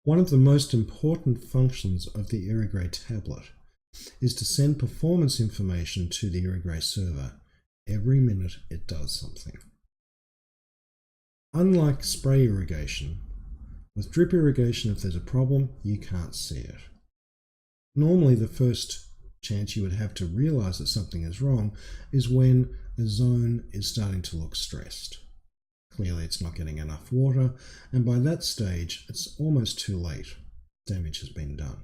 One of the most important functions of the IrriGRAY tablet is to send performance information to the IrriGRAY server every minute it does something. Unlike spray irrigation, with drip irrigation, if there's a problem, you can't see it. Normally, the first chance you would have to realize that something is wrong is when a zone is starting to look stressed. Clearly, it's not getting enough water, and by that stage, it's almost too late. Damage has been done.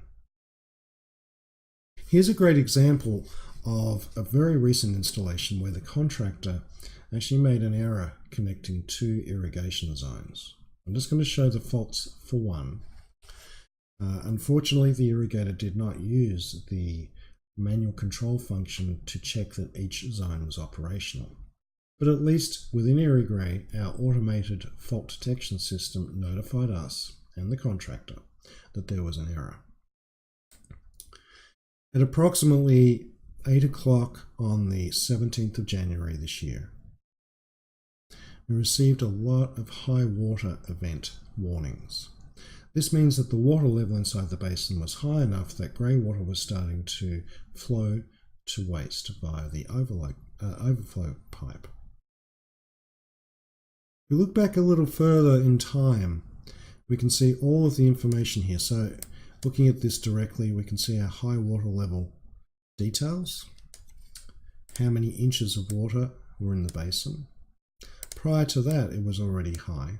Here's a great example of a very recent installation where the contractor actually made an error connecting two irrigation zones. I'm just going to show the faults for one. Unfortunately, the irrigator did not use the manual control function to check that each zone was operational. But at least within IrriGRAY, our automated fault detection system notified us and the contractor that there was an error. At approximately 8 o'clock on the 17th of January this year, we received a lot of high water event warnings. This means that the water level inside the basin was high enough that grey water was starting to flow to waste via the overflow pipe. If we look back a little further in time, we can see all of the information here. So looking at this directly, we can see our high water level details, how many inches of water were in the basin. Prior to that, it was already high.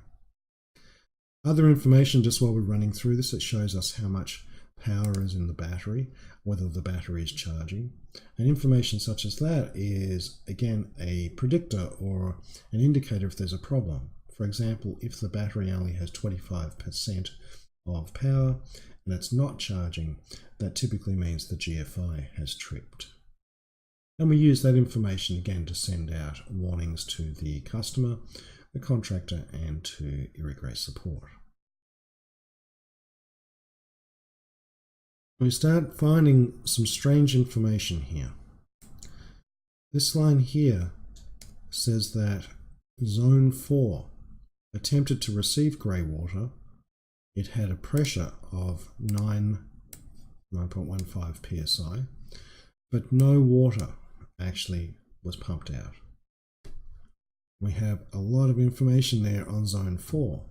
Other information, just while we're running through this, it shows us how much power is in the battery, whether the battery is charging. And information such as that is, again, a predictor or an indicator if there's a problem. For example, if the battery only has 25% of power and it's not charging, that typically means the GFI has tripped. And we use that information again to send out warnings to the customer, the contractor, and to IrriGRAY support. We start finding some strange information here. This line here says that Zone 4 attempted to receive grey water. It had a pressure of 9.15 psi, but no water actually was pumped out. We have a lot of information there on Zone 4.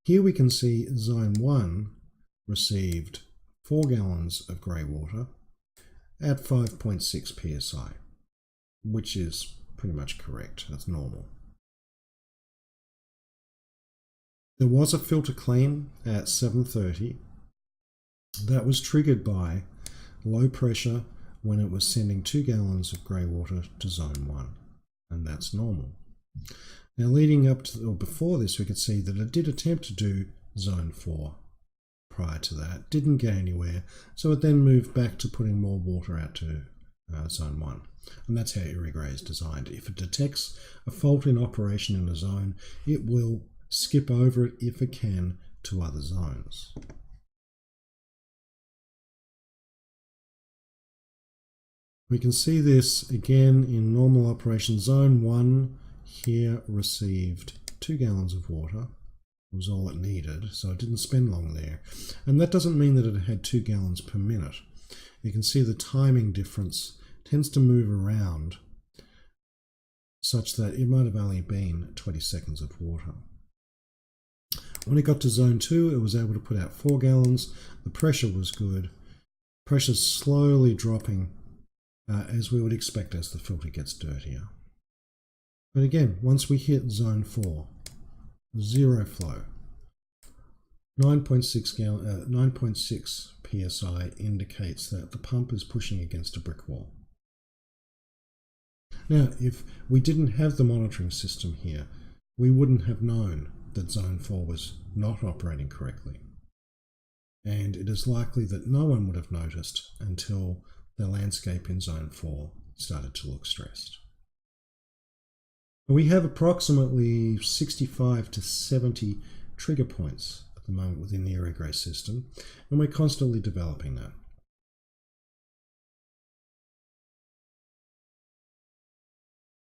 Here we can see Zone 1 received 4 gallons of grey water at 5.6 psi, which is pretty much correct. That's normal. There was a filter clean at 7:30. That was triggered by low pressure when it was sending 2 gallons of grey water to Zone 1, and that's normal. Now leading up to, or before this, we could see that it did attempt to do Zone 4 prior to that, didn't get anywhere, so it then moved back to putting more water out to Zone 1. And that's how IrriGRAY is designed. If it detects a fault in operation in a zone, it will skip over it if it can to other zones. We can see this again in normal operation. Zone 1 here received 2 gallons of water. It was all it needed, so it didn't spend long there. And that doesn't mean that it had 2 gallons per minute. You can see the timing difference tends to move around such that it might have only been 20 seconds of water. When it got to Zone 2, it was able to put out 4 gallons. The pressure was good. Pressure's slowly dropping as we would expect as the filter gets dirtier. But again, once we hit Zone 4, zero flow. 9.6 psi indicates that the pump is pushing against a brick wall. Now, if we didn't have the monitoring system here, we wouldn't have known that Zone 4 was not operating correctly. And it is likely that no one would have noticed until the landscape in Zone 4 started to look stressed. We have approximately 65 to 70 trigger points at the moment within the IrriGRAY system, and we're constantly developing that.